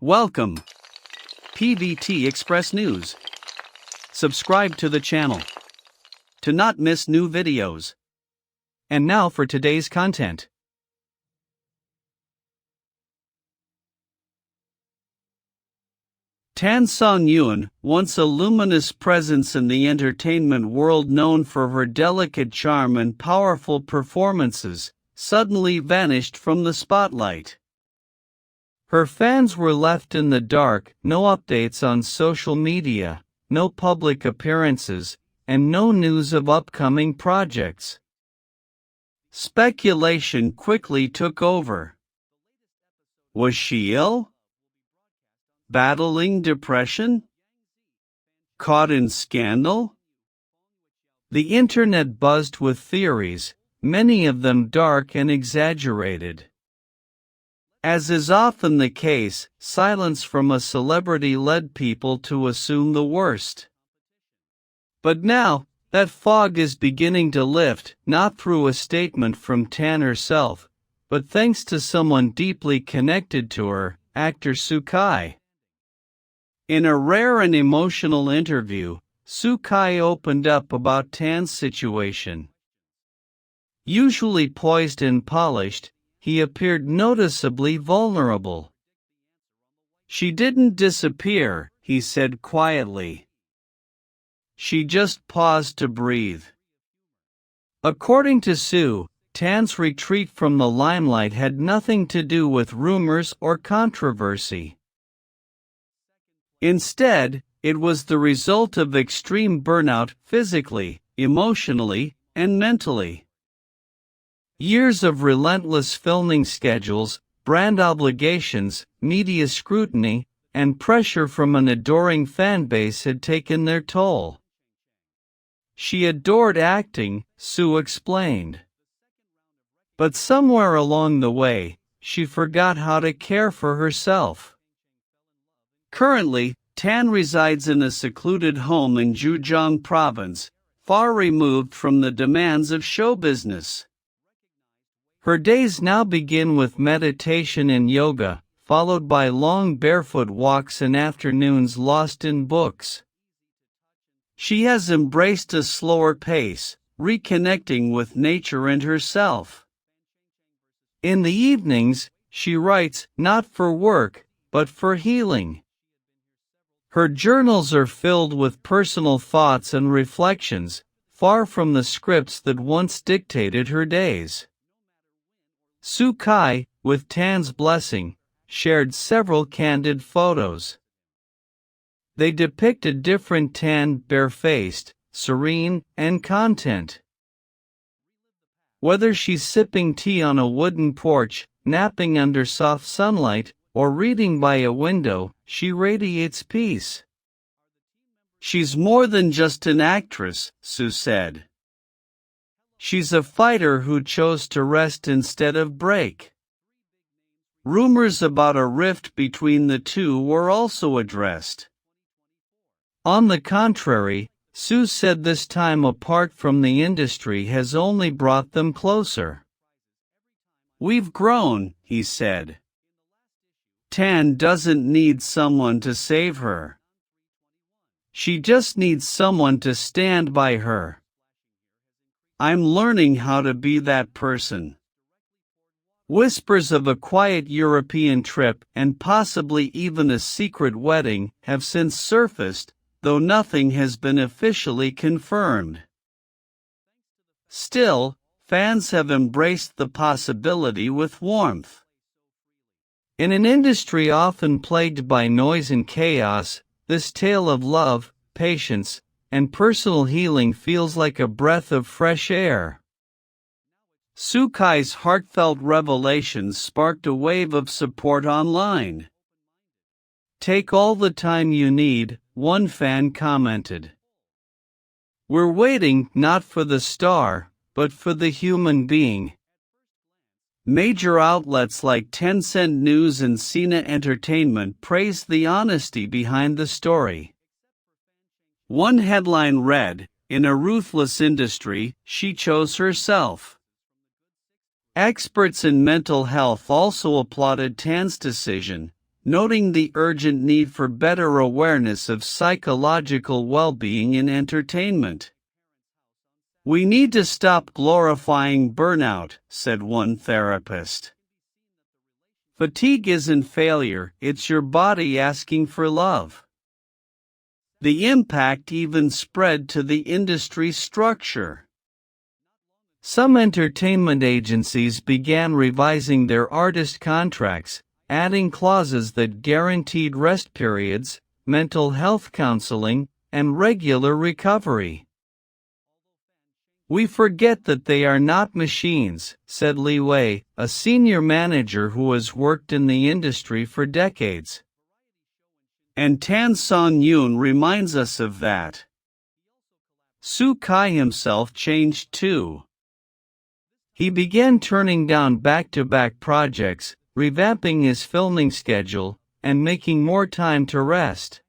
Welcome, PVT Express News. Subscribe to the channel to not miss new videos. And now for today's content. Songyun, once a luminous presence in the entertainment world known for her delicate charm and powerful performances, suddenly vanished from the spotlight. Her fans were left in the dark, no updates on social media, no public appearances, and no news of upcoming projects. Speculation quickly took over. Was she ill? Battling depression? Caught in scandal? The internet buzzed with theories, many of them dark and exaggerated. As is often the case, silence from a celebrity led people to assume the worst. But now, that fog is beginning to lift, not through a statement from Tan herself, but thanks to someone deeply connected to her, actor Sukai. In a rare and emotional interview, Sukai opened up about Tan's situation. Usually poised and polished, he appeared noticeably vulnerable. "She didn't disappear," he said quietly. "She just paused to breathe." According to Su, Tan's retreat from the limelight had nothing to do with rumors or controversy. Instead, it was the result of extreme burnout physically, emotionally, and mentally. Years of relentless filming schedules, brand obligations, media scrutiny, and pressure from an adoring fanbase had taken their toll. She adored acting, Su explained. But somewhere along the way, she forgot how to care for herself. Currently, Tan resides in a secluded home in Zhejiang province, far removed from the demands of show business. Her days now begin with meditation and yoga, followed by long barefoot walks and afternoons lost in books. She has embraced a slower pace, reconnecting with nature and herself. In the evenings, she writes, not for work, but for healing. Her journals are filled with personal thoughts and reflections, far from the scripts that once dictated her days. Sukai, with Tan's blessing, shared several candid photos. They depict a different Tan, barefaced, serene, and content. Whether she's sipping tea on a wooden porch, napping under soft sunlight, or reading by a window, she radiates peace. "She's more than just an actress," Su said. "She's a fighter who chose to rest instead of break." Rumors about a rift between the two were also addressed. On the contrary, Su said this time apart from the industry has only brought them closer. "We've grown," he said. "Tan doesn't need someone to save her. She just needs someone to stand by her. I'm learning how to be that person." Whispers of a quiet European trip and possibly even a secret wedding have since surfaced, though nothing has been officially confirmed. Still, fans have embraced the possibility with warmth. In an industry often plagued by noise and chaos, this tale of love, patience, and personal healing feels like a breath of fresh air. Sukai's heartfelt revelations sparked a wave of support online. "Take all the time you need," one fan commented. "We're waiting not for the star, but for the human being." Major outlets like Tencent News and Sina Entertainment praised the honesty behind the story. One headline read, "In a ruthless industry, she chose herself." Experts in mental health also applauded Tan's decision, noting the urgent need for better awareness of psychological well-being in entertainment. "We need to stop glorifying burnout," said one therapist. "Fatigue isn't failure, it's your body asking for love." The impact even spread to the industry structure. Some entertainment agencies began revising their artist contracts, adding clauses that guaranteed rest periods, mental health counseling, and regular recovery. "We forget that they are not machines," said Li Wei, a senior manager who has worked in the industry for decades. And Tansongyun reminds us of that. Sukai himself changed too. He began turning down back-to-back projects, revamping his filming schedule, and making more time to rest.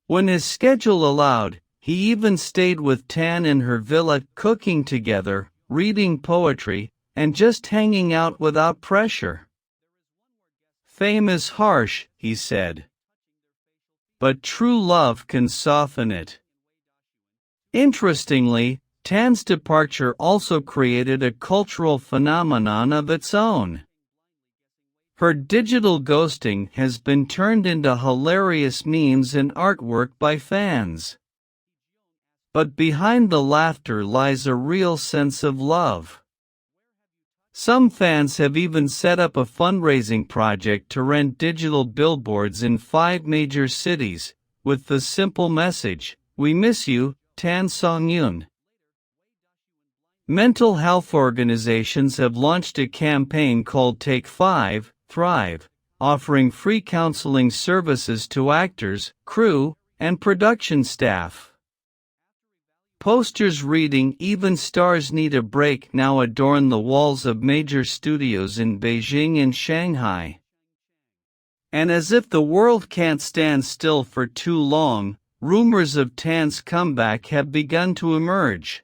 When his schedule allowed, he even stayed with Tan in her villa, cooking together, reading poetry, and just hanging out without pressure. "Fame is harsh," he said. "But true love can soften it." Interestingly, Tan's departure also created a cultural phenomenon of its own. Her digital ghosting has been turned into hilarious memes and artwork by fans. But behind the laughter lies a real sense of love. Some fans have even set up a fundraising project to rent digital billboards in 5 major cities, with the simple message, "We miss you, Tansongyun." Mental health organizations have launched a campaign called Take 5, Thrive, offering free counseling services to actors, crew, and production staff. Posters reading "Even stars need a break" now adorn the walls of major studios in Beijing and Shanghai. And as if the world can't stand still for too long, rumors of Tan's comeback have begun to emerge.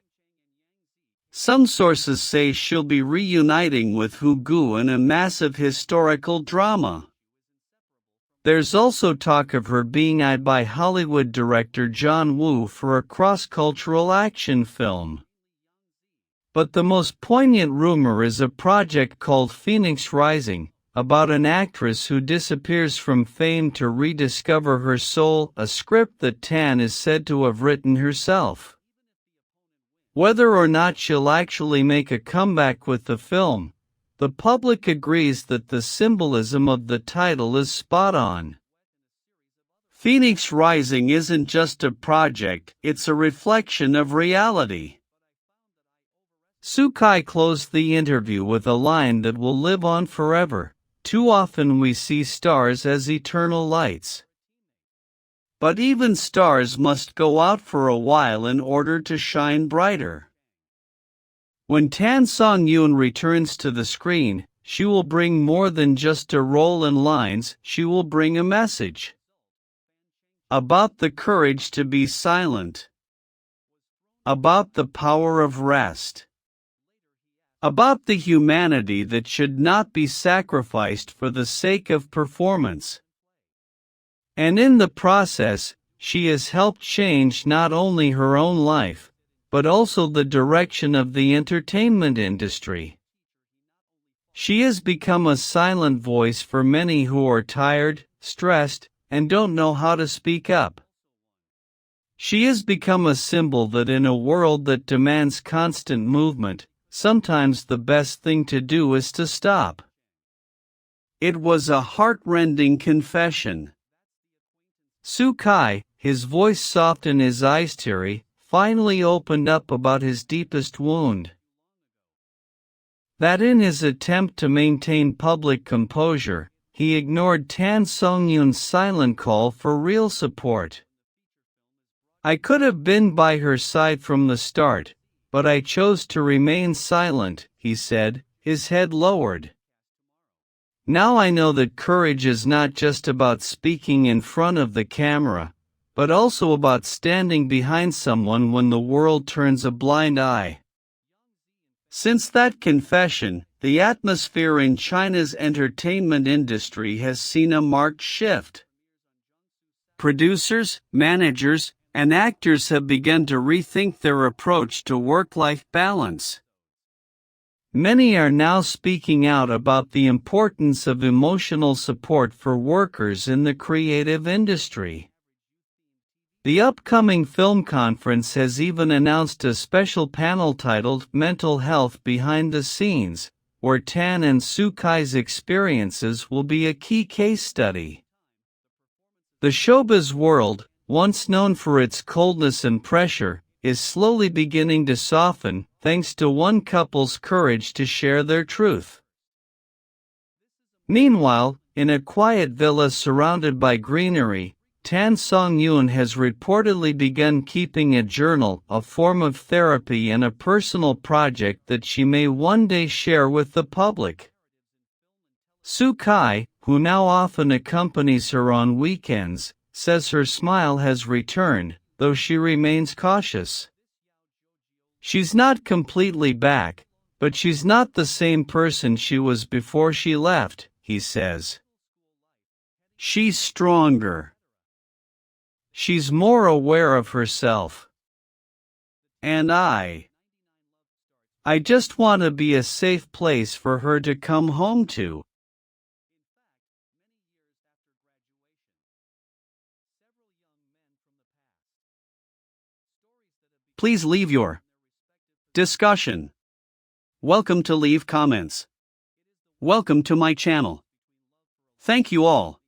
Some sources say she'll be reuniting with Hugo in a massive historical drama. There's also talk of her being eyed by Hollywood director John Woo for a cross-cultural action film. But the most poignant rumor is a project called Phoenix Rising, about an actress who disappears from fame to rediscover her soul, a script that Tan is said to have written herself. Whether or not she'll actually make a comeback with the film, the public agrees that the symbolism of the title is spot on. Phoenix Rising isn't just a project, it's a reflection of reality. Sukai closed the interview with a line that will live on forever: "Too often we see stars as eternal lights. But even stars must go out for a while in order to shine brighter." When Tansongyun returns to the screen, she will bring more than just a role and lines, she will bring a message. About the courage to be silent. About the power of rest. About the humanity that should not be sacrificed for the sake of performance. And in the process, she has helped change not only her own life, but also the direction of the entertainment industry. She has become a silent voice for many who are tired, stressed, and don't know how to speak up. She has become a symbol that in a world that demands constant movement, sometimes the best thing to do is to stop. It was a heart-rending confession. Sukai, his voice soft and his eyes teary, finally opened up about his deepest wound. That in his attempt to maintain public composure, he ignored Tansongyun's silent call for real support. "I could have been by her side from the start, but I chose to remain silent," he said, his head lowered. "Now I know that courage is not just about speaking in front of the camera, but also about standing behind someone when the world turns a blind eye." Since that confession, the atmosphere in China's entertainment industry has seen a marked shift. Producers, managers, and actors have begun to rethink their approach to work-life balance. Many are now speaking out about the importance of emotional support for workers in the creative industry. The upcoming film conference has even announced a special panel titled Mental Health Behind the Scenes, where Tan and Sukai's experiences will be a key case study. The showbiz world, once known for its coldness and pressure, is slowly beginning to soften thanks to one couple's courage to share their truth. Meanwhile, in a quiet villa surrounded by greenery, Songyun has reportedly begun keeping a journal, a form of therapy and a personal project that she may one day share with the public. Sukai, who now often accompanies her on weekends, says her smile has returned, though she remains cautious. She's not completely back, but she's not the same person she was before she left, he says. She's stronger. She's more aware of herself. And I just want to be a safe place for her to come home to. Please leave your discussion. Welcome to leave comments. Welcome to my channel. Thank you all.